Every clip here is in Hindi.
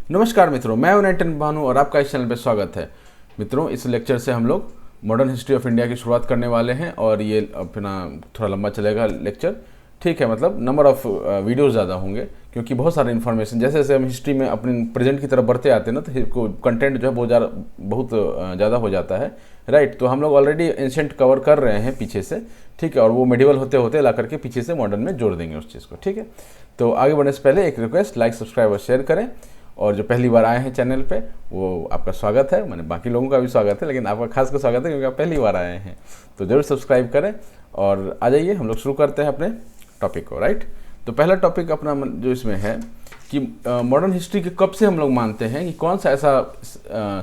नमस्कार मित्रों, मैं हूं नैन्टन भानु और आपका इस चैनल पे स्वागत है। मित्रों, इस लेक्चर से हम लोग मॉडर्न हिस्ट्री ऑफ इंडिया की शुरुआत करने वाले हैं और ये अपना थोड़ा लंबा चलेगा लेक्चर। ठीक है, मतलब नंबर ऑफ वीडियोस ज़्यादा होंगे क्योंकि बहुत सारे इन्फॉर्मेशन जैसे जैसे हम हिस्ट्री में अपने प्रेजेंट की तरफ बढ़ते आते हैं ना, तो कंटेंट जो है बहुत ज़्यादा हो जाता है। राइट, तो हम लोग ऑलरेडी एंशिएंट कवर कर रहे हैं पीछे से, ठीक है, और वो मेडिवल होते होते ला करके पीछे से मॉडर्न में जोड़ देंगे उस चीज़ को। ठीक है, तो आगे बढ़ने से पहले एक रिक्वेस्ट, लाइक सब्सक्राइब और शेयर करें। और जो पहली बार आए हैं चैनल पे वो आपका स्वागत है, मैंने बाकी लोगों का भी स्वागत है लेकिन आपका खास का स्वागत है क्योंकि आप पहली बार आए हैं। तो जरूर सब्सक्राइब करें और आ जाइए, हम लोग शुरू करते हैं अपने टॉपिक को। राइट, तो पहला टॉपिक अपना जो इसमें है कि मॉडर्न हिस्ट्री के कब से हम लोग मानते हैं कि कौन सा ऐसा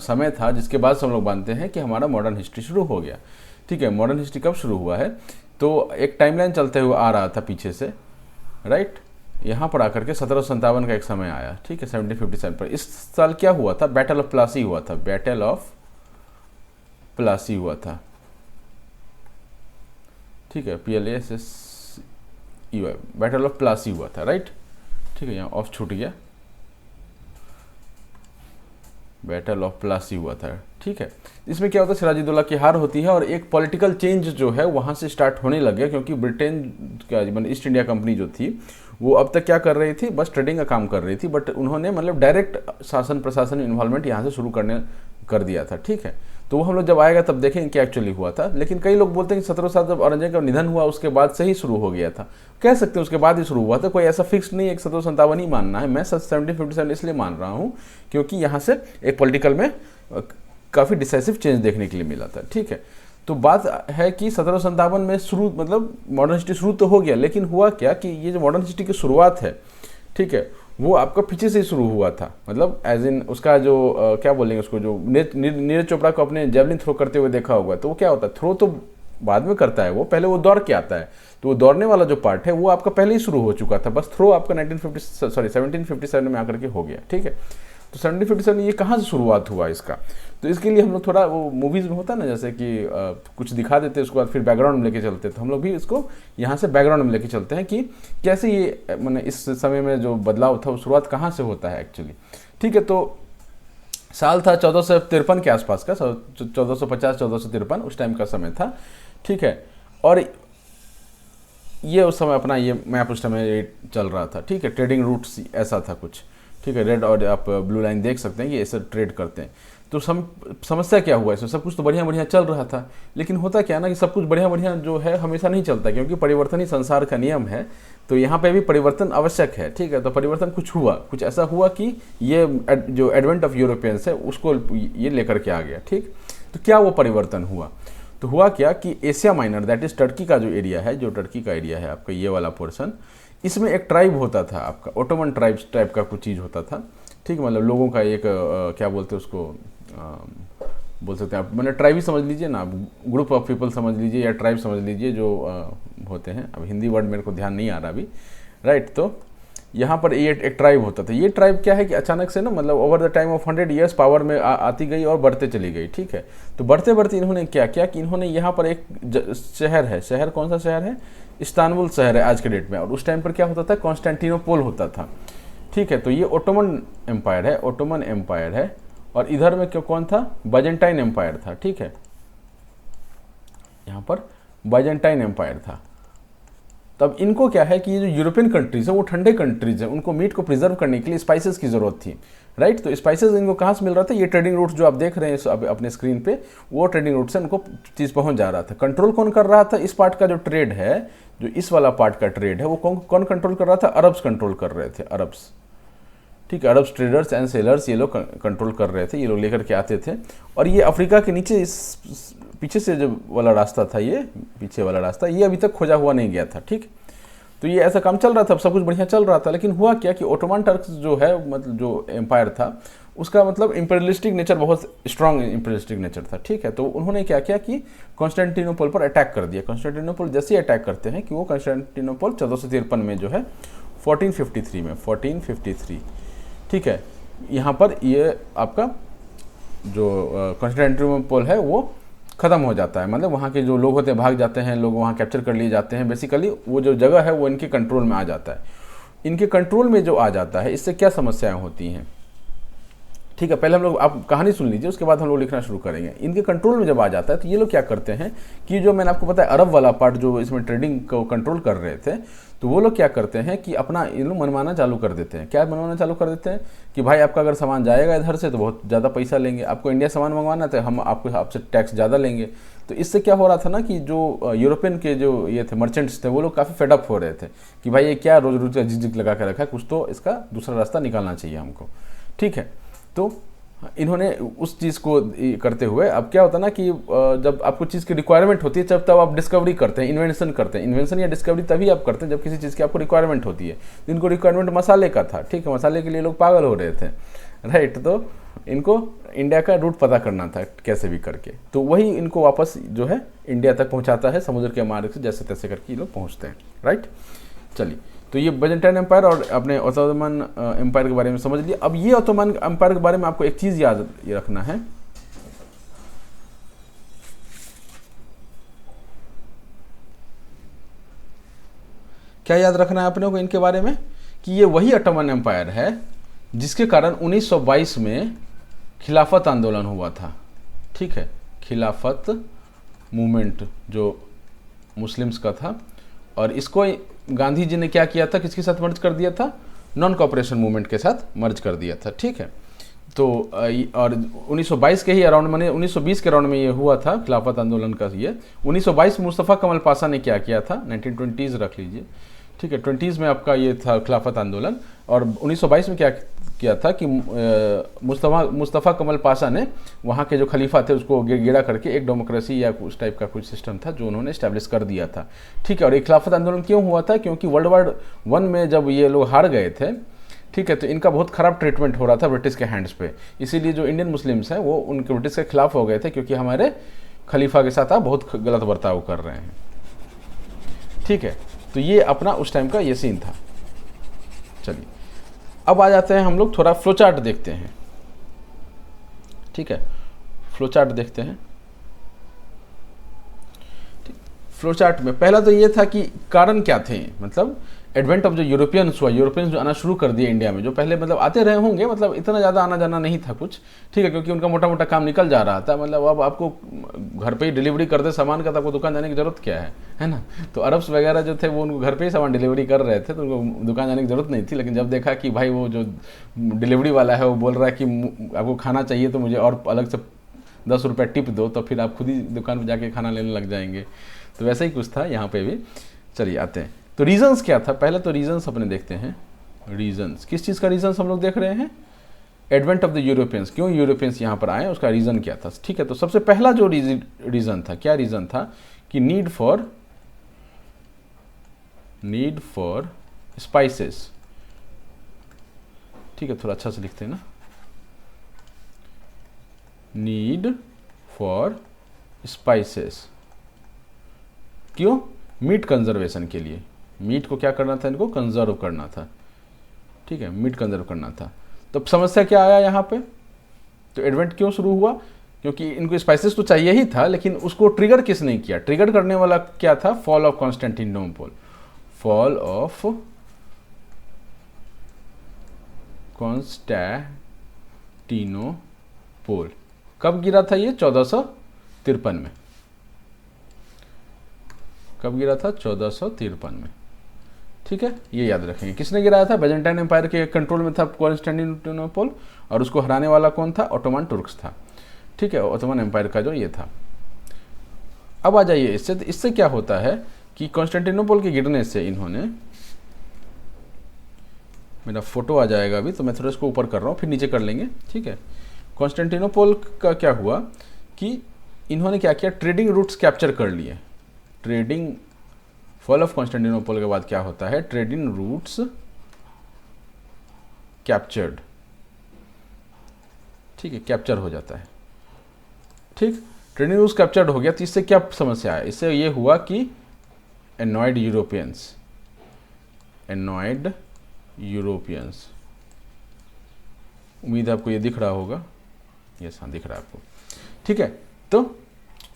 समय था जिसके बाद से हम लोग मानते हैं कि हमारा मॉडर्न हिस्ट्री शुरू हो गया। ठीक है, मॉडर्न हिस्ट्री कब शुरू हुआ है, तो एक टाइमलाइन चलते हुए आ रहा था पीछे से। राइट, यहाँ पर आकर के 1757 का एक समय आया। ठीक है, 1757 पर। इस साल क्या हुआ था? बैटल ऑफ प्लासी हुआ था। बैटल ऑफ प्लासी हुआ था। ठीक है, PLASSEY, बैटल ऑफ प्लासी हुआ था। राइट, ठीक है, यहाँ ऑफ छूट गया, बैटल ऑफ प्लासी हुआ था। ठीक है, इसमें क्या होता है, सिराजुद्दौला की हार होती है और एक पॉलिटिकल चेंज जो है वहाँ से स्टार्ट होने लग गया क्योंकि ब्रिटेन का मतलब ईस्ट इंडिया कंपनी जो थी वो अब तक क्या कर रही थी, बस ट्रेडिंग का काम कर रही थी, बट उन्होंने मतलब डायरेक्ट शासन प्रशासन इन्वॉल्वमेंट यहाँ से शुरू कर दिया था। ठीक है, तो वो हम लोग जब आएगा तब देखेंगे क्या एक्चुअली हुआ था। लेकिन कई लोग बोलते हैं कि 1707 जब औरंगजेब का निधन हुआ उसके बाद से ही शुरू हो गया था। कह सकते हैं उसके बाद ही शुरू हुआ था, कोई ऐसा फिक्स नहीं है, 1757 ही मानना है। मैं 1757 इसलिए मान रहा हूँ क्योंकि यहाँ से एक पॉलिटिकल में काफ़ी डिसाइसिव चेंज देखने के लिए मिला था। ठीक है, तो बात है कि 1757 में शुरू मतलब मॉडर्न हिस्ट्री शुरू तो हो गया, लेकिन हुआ क्या कि ये जो मॉडर्न हिस्ट्री की शुरुआत है, ठीक है, वो आपका पीछे से ही शुरू हुआ था। मतलब एज इन उसका जो क्या बोलेंगे उसको, जो नीरज चोपड़ा को अपने जेवलिन थ्रो करते हुए देखा होगा, तो वो क्या होता है, थ्रो तो बाद में करता है, वो पहले वो दौड़ के आता है। तो वो दौड़ने वाला जो पार्ट है वो आपका पहले ही शुरू हो चुका था, बस थ्रो आपका 1757 में आकर के हो गया। ठीक है, तो 1757 ये कहाँ से शुरुआत हुआ इसका, तो इसके लिए हम लोग थोड़ा वो मूवीज़ में होता है ना, जैसे कि कुछ दिखा देते हैं उसके बाद फिर बैकग्राउंड में लेके चलते हैं, तो हम लोग भी इसको यहाँ से बैकग्राउंड में लेके चलते हैं कि कैसे ये मैंने इस समय में जो बदलाव था वो शुरुआत कहाँ से होता है एक्चुअली। ठीक है, तो साल था 1453 के आसपास का, 1450-1453 उस टाइम का समय था। ठीक है, और ये उस समय अपना ये मैप उस समय चल रहा था। ठीक है, ट्रेडिंग रूट्स ऐसा था कुछ। ठीक है, रेड और आप ब्लू लाइन देख सकते हैं कि ऐसे ट्रेड करते हैं। तो समस्या क्या हुआ इसमें, सब कुछ तो बढ़िया बढ़िया चल रहा था, लेकिन होता क्या ना कि सब कुछ बढ़िया बढ़िया जो है हमेशा नहीं चलता क्योंकि परिवर्तन ही संसार का नियम है। तो यहाँ पे भी परिवर्तन आवश्यक है। ठीक है, तो परिवर्तन कुछ ऐसा हुआ कि ये जो एडवेंट ऑफ यूरोपियंस है उसको ये लेकर के आ गया। ठीक, तो क्या वो परिवर्तन हुआ, तो हुआ क्या कि Asia minor that is Turkey का जो एरिया है, जो टर्की का एरिया है आपका ये वाला पोर्शन, इसमें एक ट्राइब होता था आपका, ओटोमन टाइप का कुछ चीज़ होता था। ठीक, मतलब लोगों का एक क्या बोलते हैं उसको, बोल सकते हैं आप, मैंने ट्राइब ही समझ लीजिए ना, ग्रुप ऑफ पीपल समझ लीजिए या ट्राइब समझ लीजिए जो होते हैं। अब हिंदी वर्ड मेरे को ध्यान नहीं आ रहा अभी। राइट, तो यहाँ पर ये एक ट्राइब होता था। ये ट्राइब क्या है कि अचानक से ना मतलब over the time of 100 years power में आती गई और बढ़ते चली गई। ठीक है, तो बढ़ते बढ़ते इन्होंने क्या किया कि इन्होंने यहाँ पर एक शहर है, शहर कौन सा शहर है, इस्तांबुल शहर है आज के डेट में, और उस टाइम पर क्या होता था, कॉन्स्टेंटिनोपोल होता था। ठीक है, तो ये ओटोमन एम्पायर है, ओटोमन एम्पायर है, और इधर में क्यों कौन था, बाइजेंटाइन एम्पायर था। ठीक है, यहाँ पर बाइजेंटाइन एम्पायर था। तब इनको क्या है कि ये जो यूरोपियन कंट्रीज है वो ठंडे कंट्रीज है, उनको मीट को प्रिजर्व करने के लिए स्पाइसेस की ज़रूरत थी। राइट, तो स्पाइसेस इनको कहाँ से मिल रहा था, ये ट्रेडिंग रूट्स जो आप देख रहे हैं अपने स्क्रीन पे, वो ट्रेडिंग रूट से उनको चीज़ पहुँच जा रहा था। कंट्रोल कौन कर रहा था, इस पार्ट का जो ट्रेड है, जो इस वाला पार्ट का ट्रेड है, वो कौन कंट्रोल कर रहा था, अरब्स कंट्रोल कर रहे थे, अरब्स। ठीक है, अरब्स ट्रेडर्स एंड सेलर्स ये लोग कंट्रोल कर रहे थे, ये लोग लेकर के आते थे। और ये अफ्रीका के नीचे इस पीछे से जो वाला रास्ता था, ये पीछे वाला रास्ता, ये अभी तक खोजा हुआ नहीं गया था। ठीक, तो ये ऐसा काम चल रहा था, सब कुछ बढ़िया चल रहा था, लेकिन हुआ क्या कि ओटोमन टर्क्स जो है, मतलब जो एम्पायर था उसका मतलब इंपीरियलिस्टिक नेचर, बहुत स्ट्रांग इंपीरियलिस्टिक नेचर था। ठीक है, तो उन्होंने क्या किया कि कॉन्स्टेंटिनोपल पर अटैक कर दिया। कॉन्स्टेंटिनोपल जैसे ही अटैक करते हैं कि वो कॉन्स्टेंटिनोपल 1453 में जो है 1453, ठीक है, यहाँ पर ये आपका जो कॉन्स्टेंटिनोपल है वो ख़त्म हो जाता है। मतलब वहाँ के जो लोग होते हैं भाग जाते हैं, लोग वहाँ कैप्चर कर लिए जाते हैं। बेसिकली वो जो जगह है वो इनके कंट्रोल में आ जाता है। इनके कंट्रोल में जो आ जाता है, इससे क्या समस्याएं होती हैं ठीक है, पहले हम लोग आप कहानी सुन लीजिए, उसके बाद हम लोग लिखना शुरू करेंगे। इनके कंट्रोल में जब आ जाता है तो ये लोग क्या करते हैं कि जो मैंने आपको बताया अरब वाला पार्ट जो इसमें ट्रेडिंग को कंट्रोल कर रहे थे, तो वो लोग क्या करते हैं कि अपना ये लोग मनमाना चालू कर देते हैं। क्या मनमाना चालू कर देते हैं कि भाई आपका अगर सामान जाएगा इधर से तो बहुत ज़्यादा पैसा लेंगे, आपको इंडिया सामान मंगवाना तो हम आपसे टैक्स ज़्यादा लेंगे। तो इससे क्या हो रहा था ना कि जो यूरोपियन के जो ये थे मर्चेंट्स थे, वो लोग काफ़ी फेडअप हो रहे थे कि भाई ये क्या रोज़ रोज़ का झिझक लगा के रखा है, कुछ तो इसका दूसरा रास्ता निकालना चाहिए हमको। ठीक है, तो इन्होंने उस चीज़ को करते हुए अब क्या होता है ना कि जब आपको चीज़ की रिक्वायरमेंट होती है तब आप डिस्कवरी करते हैं, इन्वेंशन करते हैं। इन्वेंशन या डिस्कवरी तभी आप करते हैं जब किसी चीज़ की आपको रिक्वायरमेंट होती है। इनको रिक्वायरमेंट मसाले का था, ठीक है, मसाले के लिए लोग पागल हो रहे थे, राइट। तो इनको इंडिया का रूट पता करना था कैसे भी करके, तो वही इनको वापस जो है इंडिया तक पहुँचाता है समुद्र के मार्ग से, जैसे तैसे करके ये लोग पहुँचते हैं, राइट। चलिए, तो ये बाइजेंटाइन एम्पायर और अपने ओटोमन एम्पायर के बारे में समझ लिया। अब ये ओटोमन एम्पायर के बारे में आपको एक चीज़ याद रखना है, क्या याद रखना है अपने को इनके बारे में कि ये वही ओटोमन एम्पायर है जिसके कारण 1922 में खिलाफत आंदोलन हुआ था। ठीक है, खिलाफत मूवमेंट जो मुस्लिम्स का था, और इसको गांधी जी ने क्या किया था, किसके साथ मर्ज कर दिया था, नॉन कॉपरेशन मूवमेंट के साथ मर्ज कर दिया था। ठीक है, तो और 1922 के ही अराउंड, मैंने 1920 के अराउंड में ये हुआ था खिलाफत आंदोलन का। ये 1922 मुस्तफ़ा कमल पाशा ने क्या किया था, 1920s रख लीजिए, ठीक है, 20s में आपका ये था खिलाफत आंदोलन। और 1922 में क्या किया था कि मुस्तफ़ा कमल पाशा ने वहाँ के जो खलीफा थे उसको गिरा करके एक डेमोक्रेसी या उस टाइप का कुछ सिस्टम था जो उन्होंने इस्टेब्लिश कर दिया था। ठीक है, और ये खिलाफत आंदोलन क्यों हुआ था, क्योंकि वर्ल्ड वार वन में जब ये लोग हार गए थे, ठीक है, तो इनका बहुत ख़राब ट्रीटमेंट हो रहा था ब्रिटिश के हैंड्स पे। इसीलिए जो इंडियन मुस्लिम्स हैं वो उनके ब्रिटिश के खिलाफ हो गए थे, क्योंकि हमारे खलीफा के साथ आप बहुत गलत बर्ताव कर रहे हैं। ठीक है, तो ये अपना उस टाइम का ये सीन था। चलिए, अब आ जाते हैं हम लोग थोड़ा फ्लो चार्ट देखते हैं। ठीक है, फ्लो चार्ट देखते हैं। फ्लो चार्ट में पहला तो ये था कि कारण क्या थे, मतलब एडवेंट ऑफ जो यूरोपियंस हुआ, यूरोपियंस जो आना शुरू कर दिए इंडिया में, जो पहले मतलब आते रहे होंगे, मतलब इतना ज़्यादा आना जाना नहीं था कुछ, ठीक है, क्योंकि उनका मोटा मोटा काम निकल जा रहा था। मतलब अब आपको घर पे ही डिलीवरी कर दे सामान का, तो आपको दुकान जाने की जरूरत क्या है ना। तो अरब्स वगैरह जो थे वो उनको घर पे ही सामान डिलीवरी कर रहे थे, तो उनको दुकान जाने की जरूरत नहीं थी। लेकिन जब देखा कि भाई वो जो डिलीवरी वाला है वो बोल रहा है कि आपको खाना चाहिए तो मुझे और अलग से 10 रुपये टिप दो, तो फिर आप खुद ही दुकान पर जाके खाना लेने लग जाएंगे। तो वैसा ही कुछ था यहाँ पे भी। चलिए आते हैं, तो रीजंस क्या था, पहले तो रीजंस अपने देखते हैं। रीजंस किस चीज़ का रीजंस हम लोग देख रहे हैं, एडवेंट ऑफ द यूरोपियंस, क्यों यूरोपियंस यहाँ पर आए, उसका रीज़न क्या था। ठीक है, तो सबसे पहला जो रीज़न था, क्या रीज़न था कि नीड फॉर स्पाइसेस। ठीक है, थोड़ा अच्छा से लिखते हैं ना, नीड फॉर स्पाइसेस। क्यों, मीट कंजर्वेशन के लिए। मीट को क्या करना था, इनको कंजर्व करना था। ठीक है, मीट कंजर्व करना था। तो समस्या क्या आया यहाँ पे, तो एडवेंट क्यों शुरू हुआ, क्योंकि इनको स्पाइसेस तो चाहिए ही था, लेकिन उसको ट्रिगर किसने किया, ट्रिगर करने वाला क्या था, fall of Constantinople. Fall of Constantinople कब गिरा था, ये 1453 में। कब गिरा था, 1453 में। ठीक है, ये याद रखेंगे। किसने गिराया था, बाइजेंटाइन एम्पायर के कंट्रोल में था कॉन्स्टेंटिनोपल, और उसको हराने वाला कौन था, ओटोमन तुर्क्स था। ठीक है, ओटोमन एम्पायर का जो ये था। अब आ जाइए इससे क्या होता है कि कॉन्स्टेंटिनोपल के गिरने से इन्होंने, मेरा फोटो आ जाएगा अभी, तो मैं थोड़ा इसको ऊपर कर रहा हूँ, फिर नीचे कर लेंगे। ठीक है, कॉन्स्टेंटिनोपल का क्या हुआ कि इन्होंने क्या किया, ट्रेडिंग रूट्स कैप्चर कर लिए। ट्रेडिंग, फॉल ऑफ कॉन्स्टेंटिनोपल के बाद क्या होता है, ट्रेडिंग रूट्स कैप्चर्ड। ठीक है, कैप्चर हो जाता है। ठीक, ट्रेडिंग रूट्स कैप्चर्ड हो गया, तो इससे क्या समस्या है, इससे ये हुआ कि एनॉयड यूरोपियंस, उम्मीद है आपको ये दिख रहा होगा, यस हाँ दिख रहा है आपको। ठीक है, तो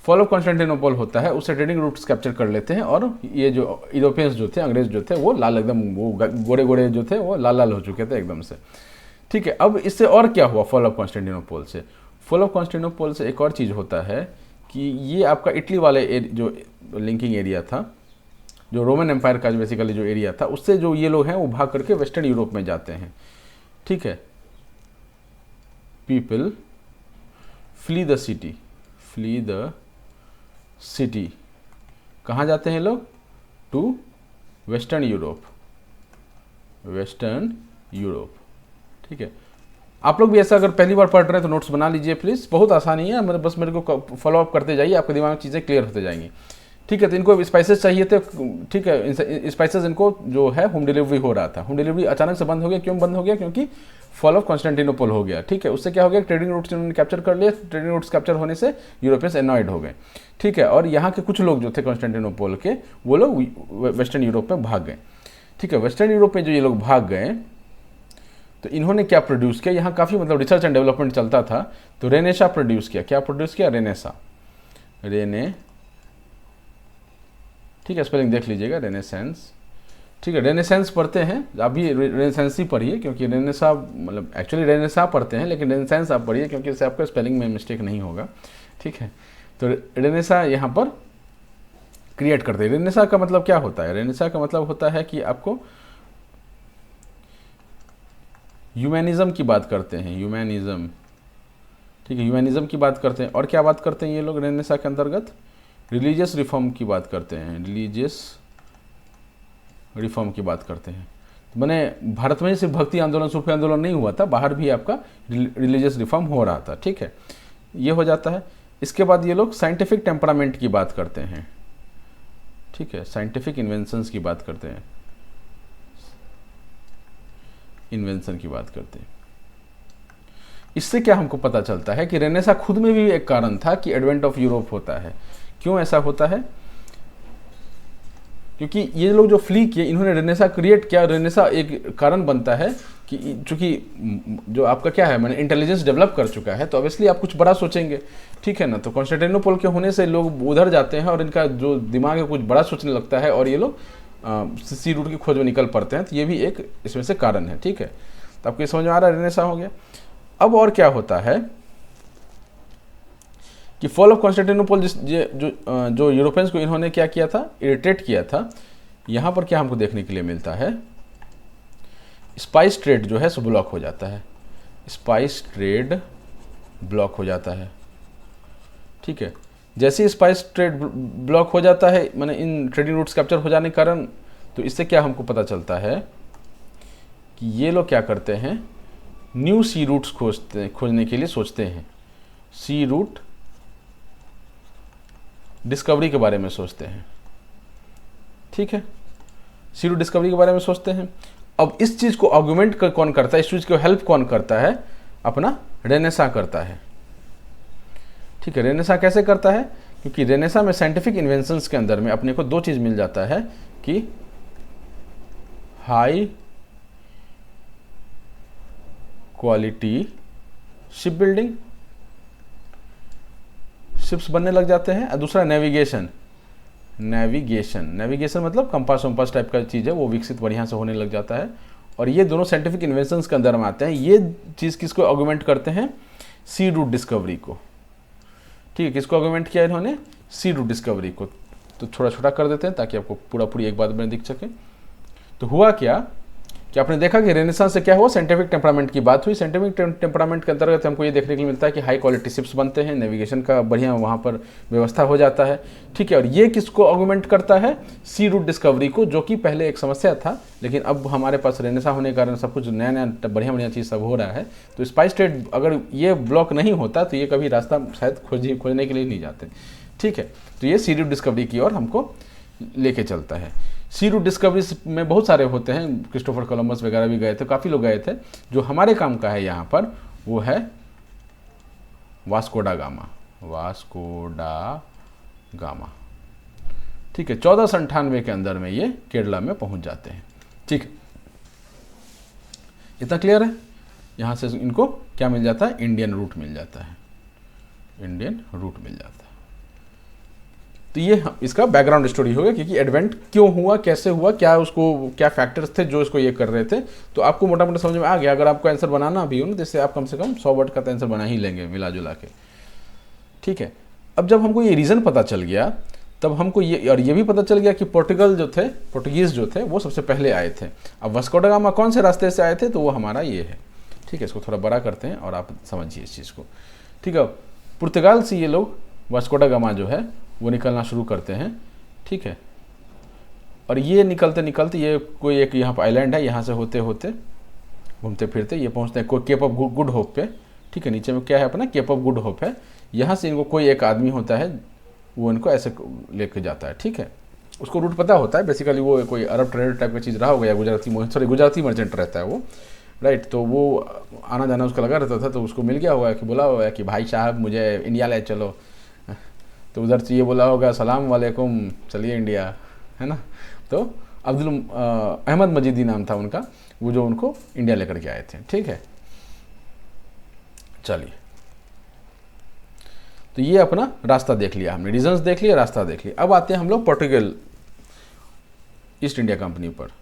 फॉल ऑफ कॉन्स्टेंटिनोपल होता है, उससे ट्रेडिंग रूट्स कैप्चर कर लेते हैं, और ये जो यूरोपियंस जो थे, अंग्रेज जो थे, वो लाल एकदम, वो गोरे गोरे जो थे वो लाल लाल हो चुके थे एकदम से। ठीक है, अब इससे और क्या हुआ फॉल ऑफ कॉन्स्टेंटिनोपल से? फॉल ऑफ कॉन्स्टेंटिनोपल से एक और चीज़ होता है कि ये आपका इटली वाले जो लिंकिंग एरिया था, जो रोमन एम्पायर का बेसिकली जो एरिया था, उससे जो ये लोग हैं वो भाग करके वेस्टर्न यूरोप में जाते हैं। ठीक है, पीपल फ्ली द सिटी, कहाँ जाते हैं लोग? To western Europe. ठीक है, आप लोग भी ऐसा अगर पहली बार पढ़ रहे हैं तो नोट्स बना लीजिए प्लीज़, बहुत आसानी है, मतलब बस मेरे को फॉलो अप करते जाइए, आपके दिमाग में चीज़ें क्लियर होते जाएंगी। ठीक है, तो इनको स्पाइसेस चाहिए थे। ठीक है, स्पाइसेस इनको जो है होम डिलीवरी हो रहा था, होम डिलीवरी अचानक से बंद हो गया। क्यों बंद हो गया? क्योंकि फॉल ऑफ कॉन्स्टेंटिनोपल हो गया। ठीक है, उससे क्या हो गया? ट्रेडिंग रूट्स इन्होंने कैप्चर कर लिए, ट्रेडिंग रूट्स कैप्चर होने से यूरोपियंस एनॉयड हो गए। ठीक है, और यहाँ के कुछ लोग जो थे कॉन्स्टेंटिनोपल के, वो लोग वेस्टर्न यूरोप में भाग गए। ठीक है, वेस्टर्न यूरोप में जो ये लोग भाग गए तो इन्होंने क्या प्रोड्यूस किया? यहाँ काफ़ी मतलब रिसर्च एंड डेवलपमेंट चलता था, तो रेनेसा प्रोड्यूस किया। क्या प्रोड्यूस किया? रेनेसा, ठीक है, स्पेलिंग देख लीजिएगा, रेनेसेंस। ठीक है, रेनेसेंस पढ़ते हैं, आप भी रेनेसेंस ही पढ़िए, क्योंकि रेनेसा मतलब एक्चुअली रेनेसा पढ़ते हैं, लेकिन रेनेसेंस आप पढ़िए क्योंकि इससे आपका स्पेलिंग में मिस्टेक नहीं होगा। ठीक है, तो रेनेसा यहाँ पर क्रिएट करते हैं। रेनेसा का मतलब क्या होता है? रेनेसा का मतलब होता है कि आपको ह्यूमैनिज्म की बात करते हैं, ह्यूमैनिज्म। ठीक है, ह्यूमैनिज्म की बात करते हैं। और क्या बात करते हैं ये लोग रेनेसा के अंतर्गत? रिलीजियस रिफॉर्म की बात करते हैं, रिलीजियस रिफॉर्म की बात करते हैं। तो मैंने भारत में सिर्फ भक्ति आंदोलन, सूफी आंदोलन नहीं हुआ था, बाहर भी आपका रिलीजियस रिफॉर्म हो रहा था। ठीक है, ये हो जाता है। इसके बाद ये लोग साइंटिफिक टेम्परामेंट की बात करते हैं। ठीक है, साइंटिफिक इन्वेंशंस की बात करते हैं, इन्वेंशन की बात करते हैं। इससे क्या हमको पता चलता है कि रेनेसा खुद में भी एक कारण था कि एडवेंट ऑफ यूरोप होता है। क्यों ऐसा होता है? क्योंकि ये लोग जो फ्ली किए, इन्होंने रेनेसा क्रिएट किया। रेनेसा एक कारण बनता है कि चूंकि जो आपका क्या है, मैंने इंटेलिजेंस डेवलप कर चुका है, तो ऑब्वियसली आप कुछ बड़ा सोचेंगे। ठीक है ना, तो कॉन्स्टेंटिनोपल के होने से लोग उधर जाते हैं और इनका जो दिमाग है कुछ बड़ा सोचने लगता है, और ये लोग सी रूट की खोज में निकल पड़ते हैं। तो ये भी एक इसमें से कारण है। ठीक है, तो आपको समझ में आ रहा है, रेनेसा हो गया। अब और क्या होता है कि फॉल ऑफ कॉन्स्टेंटिनोपल जो यूरोपियंस को इन्होंने क्या किया था? इरिटेट किया था। यहाँ पर क्या हमको देखने के लिए मिलता है? स्पाइस ट्रेड जो है सो ब्लॉक हो जाता है, स्पाइस ट्रेड ब्लॉक हो जाता है। ठीक है, जैसे ही स्पाइस ट्रेड ब्लॉक हो जाता है, माने इन ट्रेडिंग रूट्स कैप्चर हो जाने के कारण, तो इससे क्या हमको पता चलता है कि ये लोग क्या करते हैं? न्यू सी रूट्स खोजने के लिए सोचते हैं। सी रूट डिस्कवरी के बारे में सोचते हैं। ठीक है, सी रूट डिस्कवरी के बारे में सोचते हैं। अब इस चीज़ को आर्गुमेंट कौन करता है? इस चीज़ को हेल्प कौन करता है? अपना रेनेसा करता है। ठीक है, रेनेसा कैसे करता है? क्योंकि रेनेसा में साइंटिफिक इन्वेंशंस के अंदर में अपने को दो चीज़ मिल जाता है कि high quality ship building, ships बनने लग जाते हैं, और दूसरा नेविगेशन मतलब कंपास वम्पास टाइप का चीज़ है, वो विकसित बढ़िया से होने लग जाता है। और ये दोनों साइंटिफिक इन्वेंशंस के अंदर में आते हैं। ये चीज़ किसको आर्गुमेंट करते हैं? सी रूट डिस्कवरी को। ठीक है, किसको आर्गुमेंट किया इन्होंने? सी रूट डिस्कवरी को। तो छोटा छोटा कर देते हैं ताकि आपको पूरी एक बात में दिख सके। तो हुआ क्या कि आपने देखा कि रेनेसांस से क्या हुआ? साइंटिफिक टेम्परामेंट की बात हुई। साइंटिफिक टेम्परामेंट के अंतर्गत हमको ये देखने के लिए मिलता है कि हाई क्वालिटी शिप्स बनते हैं, नेविगेशन का बढ़िया वहाँ पर व्यवस्था हो जाता है। ठीक है, और ये किसको आर्गुमेंट करता है? सी रूट डिस्कवरी को, जो कि पहले एक समस्या था, लेकिन अब हमारे पास रेनेसा होने के कारण सब कुछ नया नया बढ़िया चीज़ सब हो रहा है। तो स्पाइस ट्रेड अगर ये ब्लॉक नहीं होता तो ये कभी रास्ता शायद खोजने के लिए नहीं जाते। ठीक है, तो ये सी रूट डिस्कवरी की ओर हमको लेके चलता है। सी रूट डिस्कवरी में बहुत सारे होते हैं, क्रिस्टोफर कोलंबस वगैरह भी गए थे, काफ़ी लोग गए थे। जो हमारे काम का है यहाँ पर वो है वास्को डा गामा। ठीक है, 1498 के अंदर में ये केरला में पहुँच जाते हैं। ठीक है, इतना क्लियर है? यहाँ से इनको क्या मिल जाता है? इंडियन रूट मिल जाता है, इंडियन रूट मिल जाता है। तो ये इसका बैकग्राउंड स्टोरी होगा कि एडवेंट क्यों हुआ, कैसे हुआ, क्या उसको क्या फैक्टर्स थे जो इसको ये कर रहे थे। तो आपको मोटा मोटा समझ में आ गया। अगर आपको आंसर बनाना भी हो ना, जैसे आप कम से कम 100 वर्ड का तो आंसर बना ही लेंगे मिला जुला के, ठीक है। अब जब हमको ये रीज़न पता चल गया, तब हमको ये भी पता चल गया कि पोर्टुगीज़ जो थे वो सबसे पहले आए थे। अब वास्को ड गामा कौन से रास्ते से आए थे, तो वो हमारा ये है, ठीक है। इसको थोड़ा बड़ा करते हैं और आप समझिए इस चीज़ को, ठीक है। पुर्तगाल से ये लोग वास्को ड गामा जो है वो निकलना शुरू करते हैं, ठीक है। और ये निकलते निकलते ये कोई एक यहाँ पर आइलैंड है, यहाँ से होते होते घूमते फिरते ये पहुँचते हैं कोई केप ऑफ गुड होप पे, ठीक है। नीचे में क्या है अपना केप ऑफ गुड होप है। यहाँ से इनको कोई एक आदमी होता है, वो इनको ऐसे लेके जाता है, ठीक है। उसको रूट पता होता है, बेसिकली वो कोई अरब ट्रेडर टाइप का चीज़ रहा होगा या गुजराती मर्चेंट रहता है वो, राइट। तो वो आना जाना उसका लगा रहता था, तो उसको मिल गया होगा कि बोला होगा कि भाई साहब मुझे इंडिया ले चलो, तो उधर से ये बोला होगा सलाम वालेकुम, चलिए इंडिया, है ना। तो अहमद मजीदी नाम था उनका, वो जो उनको इंडिया लेकर के आए थे, ठीक है। चलिए, तो ये अपना रास्ता देख लिया हमने, रीजंस देख लिया, रास्ता देख लिया। अब आते हैं हम लोग पोर्टुगल ईस्ट इंडिया कंपनी पर।